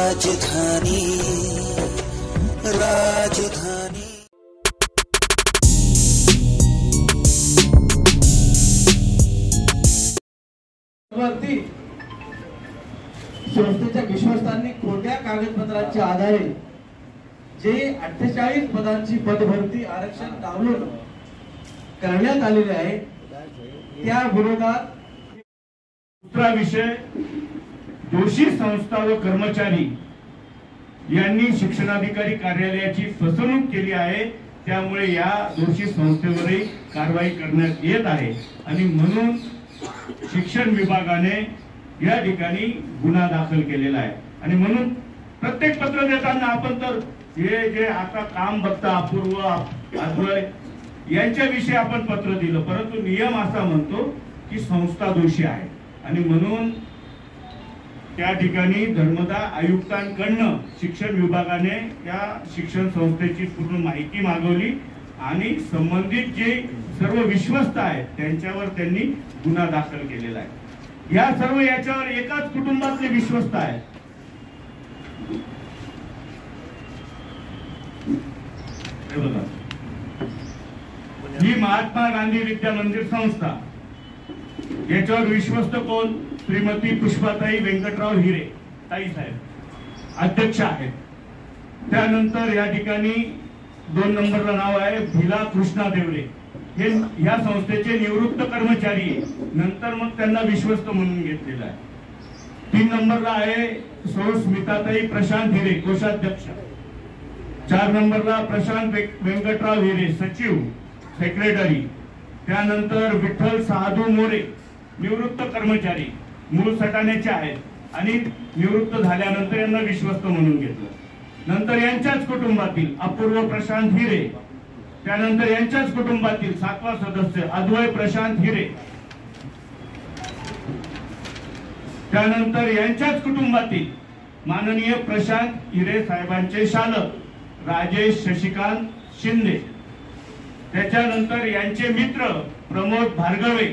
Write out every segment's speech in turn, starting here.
राजधानी राजधानी वरती संस्थेच्या विश्वस्तांनी खोट्या कागदपत्रांच्या आधारे जे 48 पदांची पदभरती आरक्षण डावलून करण्यात आलेले आहे त्या विरोधात दुसरा विषय दोषी संस्था व कर्मचारी यांनी शिक्षणाधिकारी कार्यालयाची फसवणूक केली आहे, त्यामुळे या दोषी संस्थेवरही कारवाई करण्यात येत आहे आणि म्हणून शिक्षण विभागाने या ठिकाणी गुन्हा दाखल केलेला आहे। आणि म्हणून प्रत्येक पत्र देताना आपण तर हे जे आता काम बघता अपूर्व अद्वय यांच्याविषयी आपण पत्र दिलं, परंतु नियम असा म्हणतो की संस्था दोषी आहे आणि म्हणून त्या ठिकाणी धर्मदा आयुक्तांकडनं शिक्षण विभागाने या शिक्षण संस्थेची पूर्ण माहिती मागवली आणि संबंधित जे सर्व विश्वस्त आहेत त्यांच्यावर त्यांनी गुन्हा दाखल केलेला आहे। या सर्व याच्यावर एकाच कुटुंबातले विश्वस्त आहेत। हे बघा, ही महात्मा गांधी विद्या मंदिर संस्था, याच्यावर विश्वस्त कोण? श्रीमती पुष्पाताई वेंकटराव हिरे ताई साहेब अध्यक्ष आहेत। त्यानंतर या ठिकाणी 2 नंबरला नाव आहे भिला कृष्णा देवरे, हे या संस्थेचे निवृत्त कर्मचारी आहे, नंतर मग त्यांना विश्वस्त म्हणून घेतलेला आहे। 3 नंबरला आहे सौ स्मिताताई प्रशांत हिरे कोषाध्यक्ष। 4 नंबरला प्रशांत वेंकटराव हिरे सचिव सेक्रेटरी। त्यानंतर विठ्ठल साधू मोरे निवृत्त कर्मचारी, मूळ सटाण्याचे आहेत आणि निवृत्त झाल्यानंतर यांना विश्वस्त म्हणून घेतलं। नंतर यांच्याच कुटुंबातील अपूर्व प्रशांत हिरे, त्यानंतर यांच्याच कुटुंबातील 7वा सदस्य अद्वय प्रशांत हिरे, त्यानंतर यांच्याच कुटुंबातील माननीय प्रशांत हिरे साहेबांचे शालक राजेश शशिकांत शिंदे, त्याच्यानंतर यांचे मित्र प्रमोद भार्गवे,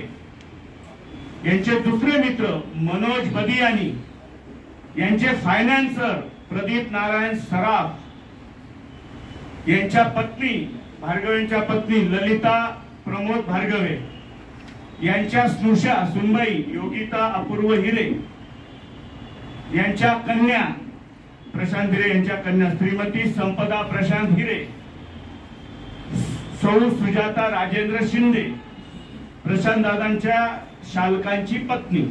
यांचे दुसरे मित्र मनोज बदियानी, यांचे फायनान्सर प्रदीप नारायण सराफ, यांच्या पत्नी भार्गवेंच्या पत्नी ललिता प्रमोद भार्गवे, यांच्या स्नुषा सुनबाई योगिता अपूर्व हिरे, यांच्या कन्या प्रशांत हिरे, यांच्या कन्या श्रीमती संपदा प्रशांत हिरे, सौ सुजाता राजेंद्र शिंदे प्रशांत दादांच्या शालकांची पत्नी,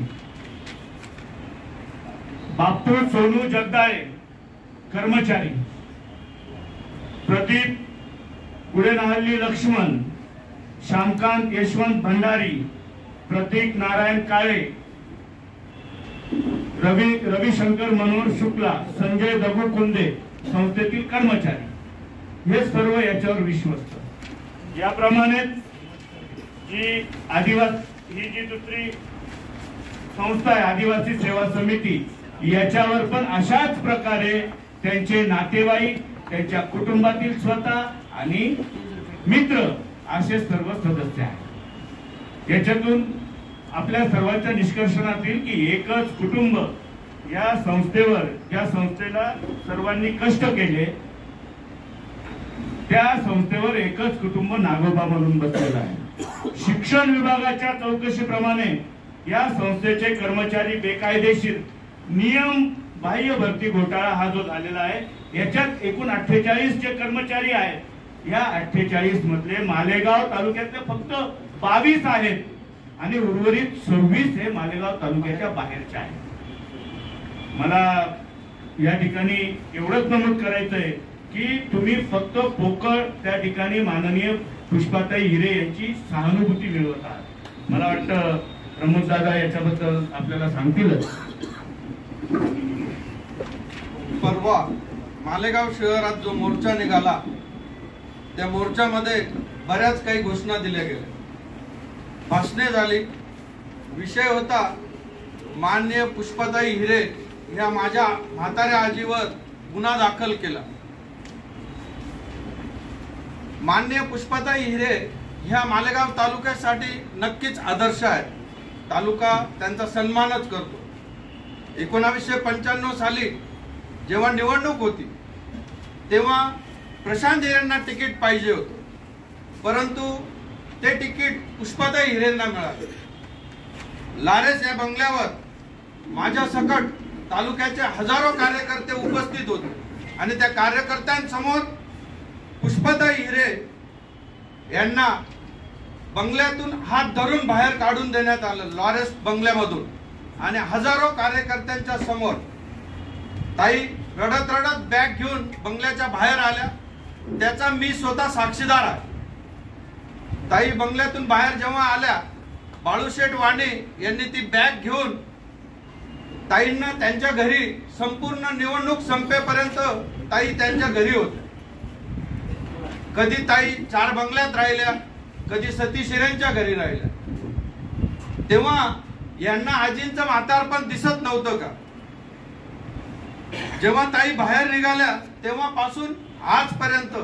बापू सोनू जगदाळे कर्मचारी, प्रदीप गुडेनहल्ली लक्ष्मण, श्यामकांत यशवंत भंडारी, प्रतीक नारायण काळे, रविशंकर मनोहर शुक्ला, संजय दगू कुंदे संस्थेतील कर्मचारी, हे सर्व याच्यावर विश्वस्त। याप्रमाणे जी आदिवासी ही जी दुसरी संस्था आहे आदिवासी सेवा समिती, याच्यावर पण अशाच प्रकारे त्यांचे नातेवाईक, त्यांच्या कुटुंबातील स्वतः आणि मित्र असे सर्व सदस्य आहेत। याच्यातून आपल्या सर्वांच्या निष्कर्षणात येईल की एकच कुटुंब या संस्थेवर, ज्या संस्थेला सर्वांनी कष्ट केले त्या संस्थेवर एकच कुटुंब नागोबा म्हणून बसलेला आहे। शिक्षण विभागाच्या चौकशीप्रमाणे या संस्थेचे कर्मचारी बेकायदेशीर नियम बाह्य भरती घोटाळा हा जो झालेला आहे, याच्यात एकूण 48 जे कर्मचारी आहेत, या 48 मधले मालेगाव तालुक्यातले फक्त 22 आहेत आणि उर्वरित 26 हे मालेगाव तालुक्याच्या बाहेरचे आहेत। मला या ठिकाणी एवढंच नमूद करायचंय की तुम्ही फक्त पोकळ त्या ठिकाणी माननीय पुष्पाताई हिरे यांची सहानुभूती मिळवत आहात। मला वाटतं प्रमोद दादा याच्याबद्दल आपल्याला सांगतीलच। परवा मालेगाव शहरात जो मोर्चा निघाला, त्या मोर्चामध्ये बऱ्याच काही घोषणा दिल्या गेल्या, भाषणे झाली। विषय होता माननीय पुष्पाताई हिरे ह्या माझ्या म्हाताऱ्या आजीवर गुन्हा दाखल केला। माननीय पुष्पाताई हिरे ह्या मालेगाव तालुक्यासाठी नक्कीच आदर्श आहेत, तालुका त्यांचा सन्मानच करतो। 1995 साली जेव्हा निवडणूक होती तेव्हा प्रशांत हिरेंना तिकीट पाहिजे होतं, परंतु ते तिकीट पुष्पाताई हिरेंना मिळाले. लारेस या बंगल्यावर माझ्या सकट तालुक्याचे हजारो कार्यकर्ते उपस्थित होते आणि त्या कार्यकर्त्यांसमोर पुष्पाताई हिरे यांना बंगल्यातून हात धरून बाहेर काढून देण्यात आलं, लॉरेस बंगल्यामधून. आणि हजारो कार्यकर्त्यांच्या समोर ताई रडत रडत बॅग घेऊन बंगल्याच्या बाहेर आल्या. त्याचा मी स्वतः साक्षीदार आहे. ताई बंगल्यातून बाहेर जेव्हा आल्या, बाळूशेठ वाणी यांनी ती बॅग घेऊन ताईंना त्यांच्या घरी संपूर्ण निवडणूक संपेपर्यंत ताई त्यांच्या घरी होत्या. कधी ताई 4 बंगल्यात राहिल्या, कधी सतीश हिरेंच्या घरी राहिल्या. तेव्हा यांना आजींचं म्हातारपण दिसत नव्हतं का? जेव्हा ताई बाहेर निघाल्या तेव्हापासून आजपर्यंत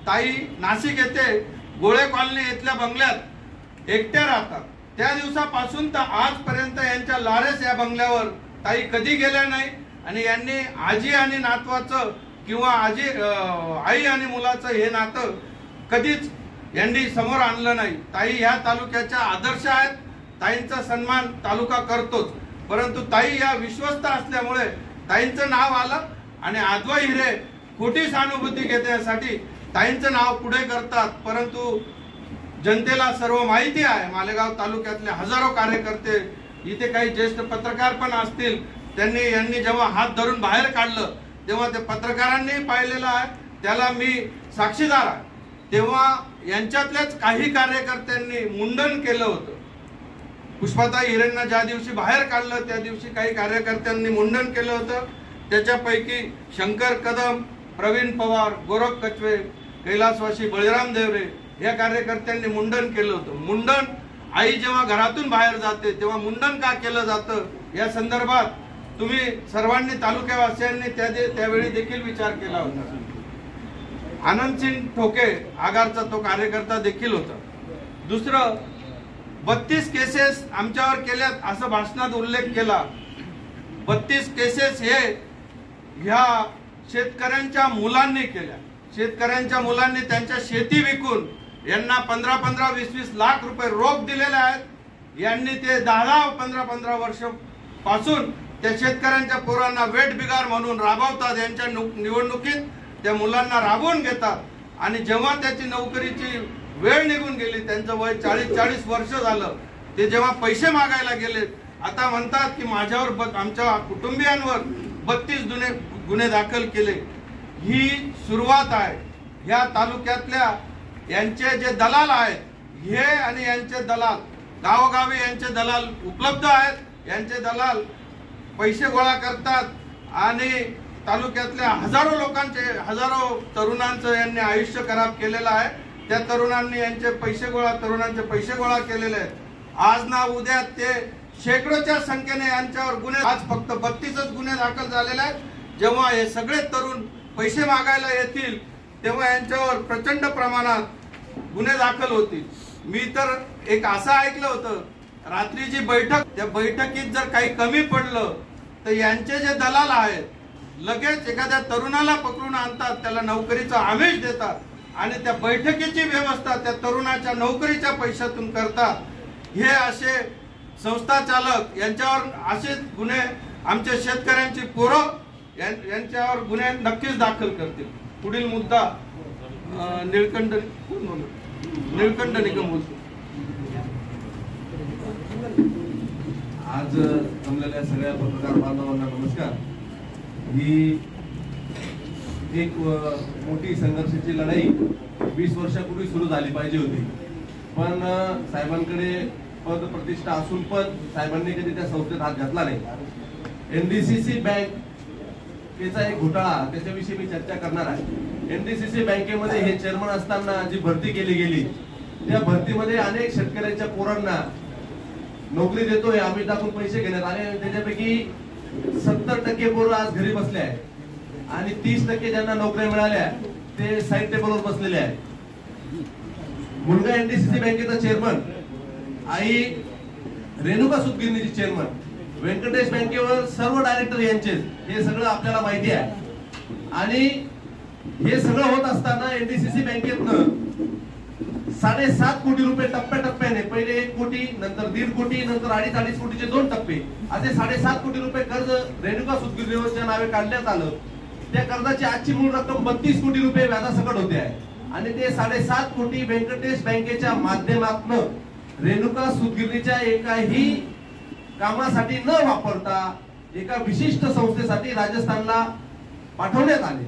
ताई नाशिक येथे गोळे कॉलनी इथल्या बंगल्यात एकट्या राहतात. त्या दिवसापासून तर आजपर्यंत यांच्या लारेस या बंगल्यावर ताई कधी गेल्या नाही. आणि यांनी आजी आणि नातवाचं किंवा आई आणि मुलाचं हे नातं कधीच यांनी समोर आणलं नाही. ताई ह्या तालुक्याच्या आदर्श आहेत. ताईंचा सन्मान तालुका करतोच, परंतु ताई या विश्वस्त असल्यामुळे ताईंचं नाव आलं आणि आदवा हिरे खोटी सहानुभूती घेण्यासाठी ताईंचं नाव पुढे करतात. परंतु जनतेला सर्व माहिती आहे. मालेगाव तालुक्यातले हजारो कार्यकर्ते, इथे काही ज्येष्ठ पत्रकार पण असतील, यांनी जेव्हा हात धरून बाहेर काढलं तेव्हा ते पत्रकारांनी पाहिलेलं आहे, त्याला मी साक्षीदार आहे. तेव्हा यांच्यातल्याच काही कार्यकर्त्यांनी मुंडन केलं होतं. पुष्पाताई हिरेंना ज्या दिवशी बाहेर काढलं त्या दिवशी काही कार्यकर्त्यांनी मुंडन केलं होतं. त्याच्यापैकी शंकर कदम, प्रवीण पवार, गोरख कचवे, कैलासवासी बळीराम देवरे या कार्यकर्त्यांनी मुंडन केलं होतं. मुंडन, आई जेव्हा घरातून बाहेर जाते तेव्हा मुंडन का केलं जातं या संदर्भात तुम्ही सर्वांनी तालुक्यावासियांनी त्यावेळी देखील विचार केला होता. आनंदसिंग ठोके आगारचा तो कार्यकर्ता देखील होता. दुसरं, 32 केसेस आमच्यावर केल्यात असं भाषणात उल्लेख केला. 32 केसेस हे ह्या शेतकऱ्यांच्या मुलांनी केल्या. शेतकऱ्यांच्या मुलांनी त्यांच्या शेती विकून यांना 15-15, 20-20 लाख रुपये रोख दिलेले आहेत. यांनी ते 10-10, 15-15 वर्ष पासून त्या शेतकऱ्यांच्या पोरांना वेठ बिगार म्हणून राबवतात. यांच्या निवडणुकीत त्या मुलांना राबवून घेतात आणि जेव्हा त्याची नोकरीची वेळ निघून गेली, त्यांचं वय 40-40 वर्ष झालं, ते जेव्हा पैसे मागायला गेले, आता म्हणतात की माझ्यावर, आमच्या कुटुंबियांवर 32 गुन्हे दाखल केले. ही सुरुवात आहे. ह्या तालुक्यातल्या यांचे जे दलाल आहेत, हे आणि यांचे दलाल गावोगावी यांचे दलाल उपलब्ध आहेत. यांचे दलाल पैसे गोळा करतात आणि तालुक्यातल्या हजारो लोकांचे, हजारो तरुणांचं यांनी आयुष्य खराब केलेलं आहे. त्या तरुणांनी तरुणांचे पैसे गोळा केलेले आहेत. आज ना उद्या ते शेकडोच्या संख्येने यांच्यावर गुन्हे, आज फक्त 32च गुन्हे दाखल झालेले आहेत. जेव्हा हे सगळे तरुण पैसे मागायला येतील तेव्हा यांच्यावर प्रचंड प्रमाणात गुन्हे दाखल होतील. मी तर एक असं ऐकलं होतं, रात्रीची बैठक, त्या बैठकीत जर काही कमी पडलं तर यांचे जे दलाल आहेत लगेच एखाद्या तरुणाला पकडून आणतात, त्याला नोकरीचा आमिष देतात आणि त्या बैठकीची व्यवस्था त्या तरुणाच्या नोकरीच्या पैशातून करतात. हे असे संस्था चालक, यांच्यावर असे गुन्हे आमच्या शेतकऱ्यांची पोरं यांच्यावर गुन्हे नक्कीच दाखल करतील. पुढील मुद्दा निळकंठ निगम बोलतो. आज जमलेल्या सगळ्या पत्रकार बांधवांना नमस्कार. ही एक मोठी संघर्षाची लढाई 20 वर्षापूर्वी सुरू झाली पाहिजे होती, पण साहेबांकडे पद प्रतिष्ठा असून पण साहेबांनी कधी त्या संस्थेत हात घातला नाही. एनडीसीसी बँकेचा एक घोटाळा, त्याच्याविषयी मी चर्चा करणार आहे. एनडीसीसी बँकेमध्ये हे चेअरमन असताना जी भरती केली गेली, त्या भरतीमध्ये अनेक शेतकऱ्यांच्या पोरांना नोकरी देतोय आम्ही टाकून पैसे घेण्यात आले. त्याच्यापैकी 70% पोरं आज घरी बसले आहेत आणि 30% ज्यांना नोकऱ्या मिळाल्या ते साईड टेबलवर बसलेले आहेत. मुलगा एनडीसीसी बँकेचा चेअरमन, आई रेणुका सूतगिरणीची चेअरमन. व्यंकटेश बँकेवर सर्व डायरेक्टर यांचेच, हे सगळं आपल्याला माहिती आहे. आणि हे सगळं होत असताना एनडीसीसी बँकेतनं 7.5 कोटी रुपये टप्प्याटप्प्याने, पहिले 1 कोटी, नंतर 1.5 कोटी, नंतर 2.5 कोटीचे 2 टप्पे, असे 7.5 कोटी रुपये कर्ज रेणुका सूतगिरणीच्या नावे काढण्यात आलं. त्या कर्जाची आजची मूळ रक्कम 32 कोटी रुपये व्याजासकट होते आहे. आणि ते 7.5 कोटी व्यंकटेश बँकेच्या माध्यमातून रेणुका सूतगिरणीच्या एकाही कामासाठी न वापरता एका विशिष्ट संस्थेसाठी राजस्थानला पाठवण्यात आले.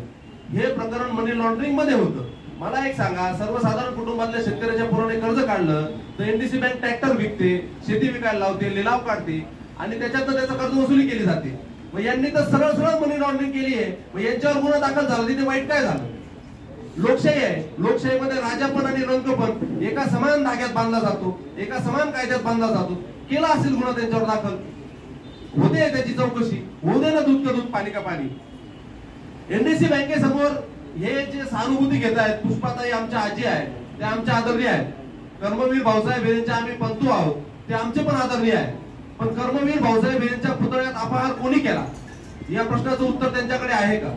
हे प्रकरण मनी लॉन्ड्रिंग मध्ये होतं. मला एक सांगा, सर्वसाधारण कुटुंबातल्या शेतकऱ्याच्या पोराने कर्ज काढलं तर एनडीसी बँक ट्रॅक्टर विकते, शेती विकायला लावते, लिलाव काढते आणि त्याच्यातनं त्याचं कर्ज वसुली केली जाते. मग यांनी तर सरळ सरळ मनी लॉन्ड्रिंग केली आहे. मग यांच्यावर गुन्हा दाखल झाला, तिथे वाईट काय झालं? लोकशाही आहे. लोकशाहीमध्ये राजा पण आणि रंक पण एका समान धाग्यात बांधला जातो, एका समान कायद्यात बांधला जातो. केला असेल गुन्हा त्यांच्यावर दाखल, होते त्याची चौकशी, होऊ दे ना, दूध का दूध पाणी का पाणी. एनडीसी बँकेसमोर हे जे सहानुभूती घेत आहेत, पुष्पाताई आमच्या आजी आहेत, ते आमच्या आदरणीय आहेत. कर्मवीर भाऊसाहेब हिरेंचे आम्ही पंतू आहोत, ते आमचे पण आदरणीय आहेत. पण कर्मवीर भाऊसाहेब हिरेंच्या पुतळ्यात अपहार कोणी केला, या प्रश्नाचं उत्तर त्यांच्याकडे आहे का?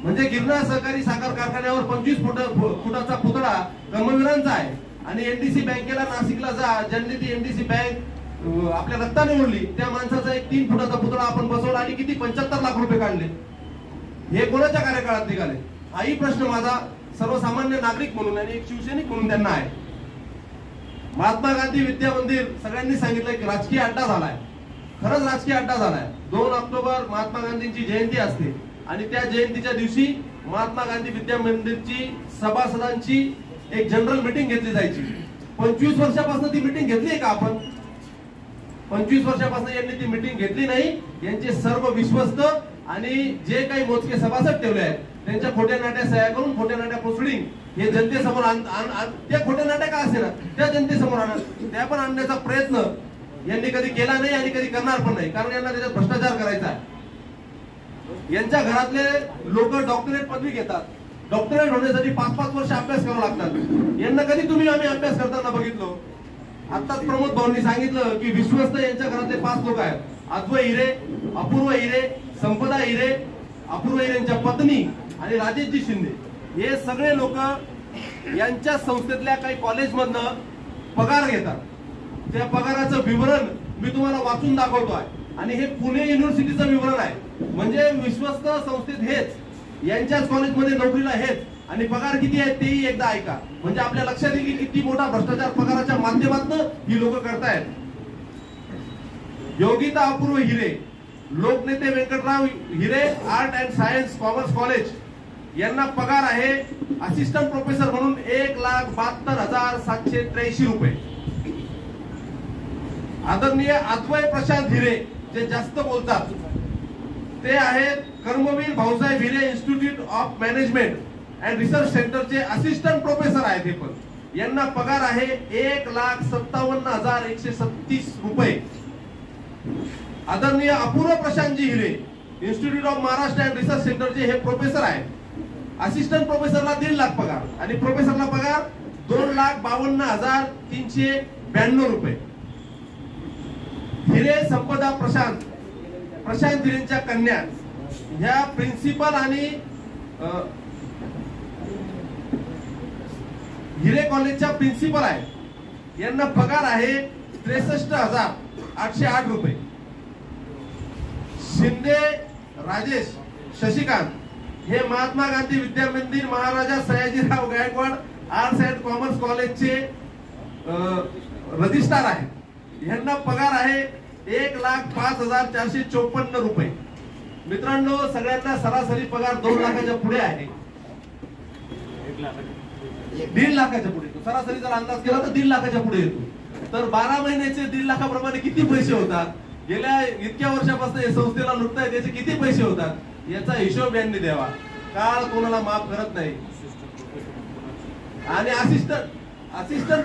म्हणजे गिरणा सहकारी साखर कारखान्यावर 25 फुटाचा पुतळा कर्मवीरांचा आहे. आणि एनडीसी बँकेला नाशिकला जा, ज्यांनी ती एनडीसी बँक आपल्या रक्ताने ओढली, त्या माणसाचा एक 3 फुटाचा पुतळा आपण बसवला आणि किती 75 लाख रुपये काढले. हे कोणाच्या कार्यकाळात निघाले? हाही प्रश्न माझा सर्वसामान्य नागरिक म्हणून आणि एक शिवसैनिक म्हणून त्यांना आहे. महात्मा गांधी विद्या मंदिर सगळ्यांनी सांगितलंय की राजकीय अड्डा झालाय. खरंच राजकीय अड्डा झालाय. 2 ऑक्टोबर महात्मा गांधींची जयंती असते आणि त्या जयंतीच्या दिवशी महात्मा गांधी विद्या मंदिरची सभासदांची एक जनरल मीटिंग घेतली जायची. 25 वर्षापासून ती मीटिंग घेतली आहे का आपण? 25 वर्षापासून यांनी ती मीटिंग घेतली नाही. यांचे सर्व विश्वस्त आणि जे काही मोजके सभासद ठेवले आहेत त्यांच्या खोट्या नाट्या सह्या करून खोट्या नाट्या प्रोसिडिंग हे जनतेसमोर त्या खोट्या नाट्या का असे ना त्या जनतेसमोर त्या पण आणण्याचा प्रयत्न यांनी कधी केला नाही आणि कधी करणार पण नाही. कारण यांना त्याच्यात भ्रष्टाचार करायचा आहे. यांच्या घरातले लोक डॉक्टरेट पदवी घेतात. डॉक्टरेट होण्यासाठी 5-5 वर्ष अभ्यास करावा लागतात. यांना कधी आम्ही अभ्यास करताना बघितलो? आताच प्रमोद भाऊंनी सांगितलं की विश्वस्त यांच्या घरातले 5 लोक आहेत. अद्वै हिरे, अपूर्व हिरे, संपदा हिरे, अपूर्व हिरेंच्या पत्नी आणि राजेशजी शिंदे, हे सगळे लोक यांच्या संस्थेतल्या काही कॉलेजमधनं पगार घेतात. त्या पगाराचं विवरण मी तुम्हाला वाचून दाखवतो आहे. आणि हे पुणे युनिव्हर्सिटीचं विवरण आहे. म्हणजे विश्वस्त संस्थेत हेच, यांच्याच कॉलेजमध्ये नोकरीला हेच, आणि पगार किती आहे तेही एकदा ऐका. म्हणजे आपल्या लक्षात येईल की किती मोठा भ्रष्टाचार पगाराच्या माध्यमातून ही लोक करतायत. योगिता अपूर्व हिरे, लोकनेते Venkatrao Hire, art and science commerce college, यांना पगार आहे असिस्टंट प्रोफेसर म्हणून 1,72,783 रुपये. आदरणीय अद्वै प्रशांत हिरे, जे जास्त बोलतात, ते आहेत Karmaveer Bhausaheb Hire institute of management and research सेंटरचे असिस्टंट प्रोफेसर आहेत. हे पण यांना पगार आहे 1,57,136 रुपये. आदरणीय अपूर्व प्रशांतजी Hire, institute of Maharashtra and research सेंटरचे हे प्रोफेसर आहेत. असिस्टंट प्रोफेसरला 1.5 लाख पगार आणि प्रोफेसरला पगार 2,52,392 रुपये. हिरे संपदा प्रशांत हिरेंच्या कन्या ह्या प्रिन्सिपल आणि हिरे कॉलेजच्या प्रिन्सिपल आहेत. यांना पगार आहे 63,808 रुपये. शिंदे राजेश शशिकांत हे Mahatma Gandhi Vidya Mandir Maharaja Sayajirao Gaikwad arts and commerce कॉलेजचे रजिस्ट्रार आहेत. यांना पगार आहे 1,05,454 रुपये. मित्रांनो, सगळ्यांना सरासरी पगार 2 लाखाच्या पुढे आहे. 1.5 लाखाच्या पुढे. सरासरी जर अंदाज केला तर 1.5 लाखाच्या पुढे येतो. तर 12 महिन्याचे 1.5 लाखाप्रमाणे किती पैसे होतात? गेल्या इतक्या वर्षापासून या संस्थेला लुटतायत, त्याचे किती पैसे होतात याचा हिशोब यांनी द्यावा. काळ कोणाला माफ करत नाही. आणि असिस्टंट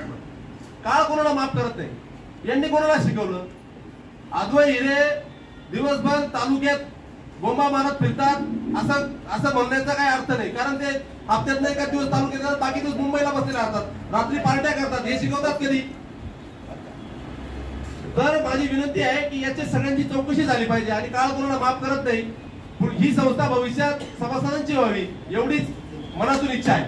काळ कोणाला माफ करत नाही. यांनी कोणाला शिकवलं? अद्वै हिरे दिवसभर तालुक्यात बोंबा मारत फिरतात असं म्हणण्याचा काही अर्थ नाही. कारण ते हप्त्यात नाही का दिवस तालुक्यात जातात, बाकी दिवस मुंबईला बसलेले राहतात, रात्री पार्ट्या करतात. हे शिकवतात कधी? तर माझी विनंती आहे की याची सगळ्यांची चौकशी झाली पाहिजे आणि काळ कोणाला माफ करत नाही. ही संस्था भविष्यात सभासदांची व्हावी एवढीच मनातून इच्छा आहे.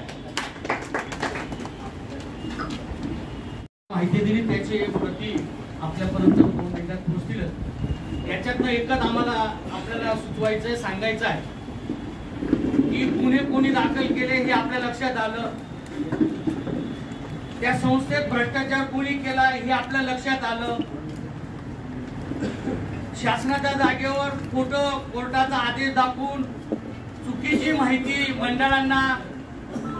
माहिती दिली त्याची प्रति आपल्यापर्यंत 2 मिनिटात पोहोचतील. याच्यातनं एकच आम्हाला आपल्याला सुचवायचंय, सांगायचं आहे की गुन्हे कोणी दाखल केले हे आपल्या लक्षात आलं. त्या संस्थेत भ्रष्टाचार कोणी केला हे आपल्या लक्षात आलं. शासनाच्या जागेवर खोटं कोर्टाचा आदेश दाखवून चुकीची माहिती मंडळांना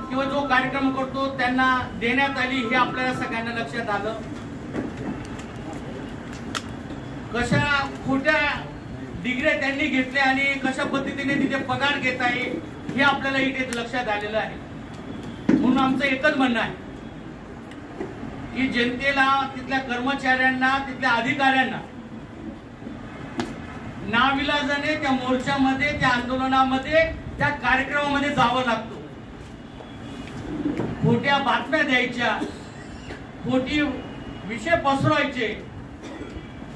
किंवा जो कार्यक्रम करतो त्यांना देण्यात आली हे आपल्याला सगळ्यांना लक्षात आलं. कशा खोट्या डिग्र्या त्यांनी घेतल्या आणि कशा पद्धतीने तिथे पगार घेत आहे हे आपल्याला इथे लक्षात आलेलं आहे. म्हणून आमचं एकच म्हणणं आहे की जनतेला, तिथल्या कर्मचाऱ्यांना, तिथल्या अधिकाऱ्यांना नाविलाजाने त्या मोर्चामध्ये, त्या आंदोलनामध्ये, त्या कार्यक्रमामध्ये जावं लागतं. खोट्या बातम्या द्यायच्या, खोटी विषय पसरवायचे.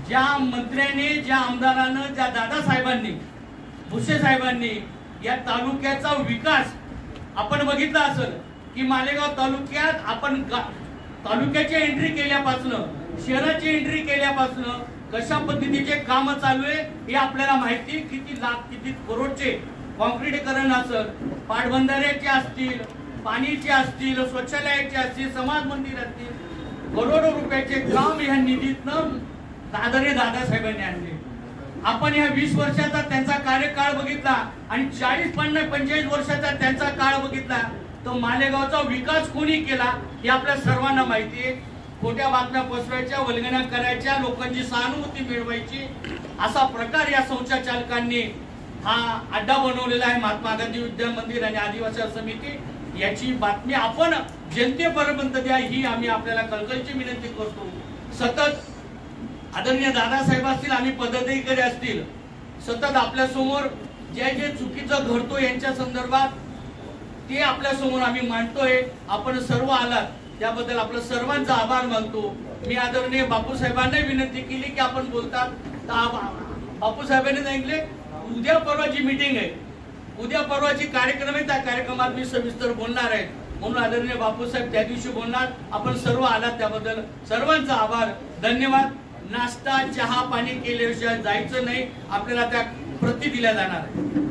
ज्या मंत्र्याने, ज्या आमदारानं, ज्या दादासाहेबांनी, भुसे साहेबांनी या तालुक्याचा विकास आपण बघितला असेल की मालेगाव तालुक्यात आपण तालुक्याची एंट्री केल्यापासून, शहराची एंट्री केल्यापासून कशा पद्धतीचे काम चालू आहे हे आपल्याला माहिती. किती लाख, किती करोडचे कॉन्क्रीटीकरण असेल, पाटबंधाऱ्याचे असतील, पाणीचे असतील, शौचालयाचे असतील, समाज मंदिर असतील, करोडो रुपयाचे काम या निधीतनं आदरणीय दादासाहेबांनी आणले. आपण या 20 वर्षाचा त्यांचा कार्यकाळ बघितला आणि 40, 50, 45 वर्षाचा त्यांचा काळ बघितला तर मालेगावचा विकास कोणी केला हे आपल्या सर्वांना माहिती आहे. खोट्या बातम्या पसरवायच्या, वल्गना करायच्या, लोकांची सहानुभूती मिळवायची असा प्रकार या संचालकांनी हा अड्डा बनवलेला आहे. महात्मा गांधी विद्या मंदिर आणि आदिवासी समिती याची बातमी आपण जनतेपर्यंत द्या ही आम्ही आपल्याला कळकळीची विनंती करतो. सतत आदरणीय दादासाहेब असतील, आम्ही पदाधिकारी असतील, सतत आपल्या समोर जे जे चुकीचं घडतो यांच्या संदर्भात ते आपल्या समोर आम्ही मांडतोय. आपण सर्व आलात त्याबद्दल आपलं सर्वांचा आभार मानतो. मी आदरणीय बापूसाहेबांना विनंती केली की आपण बोलतात, बापूसाहेबांनी सांगितले उद्या परवाची मीटिंग आहे, उद्या परवाची कार्यक्रम आहे, त्या कार्यक्रमात मी सविस्तर बोलणार आहे. म्हणून आदरणीय बापूसाहेब त्या दिवशी बोलणार. आपण सर्व आलात त्याबद्दल सर्वांचा आभार, धन्यवाद. नाश्ता, चहा, पाणी केल्याशिवाय जायचं नाही, आपल्याला त्या प्रति दिल्या जाणार आहे.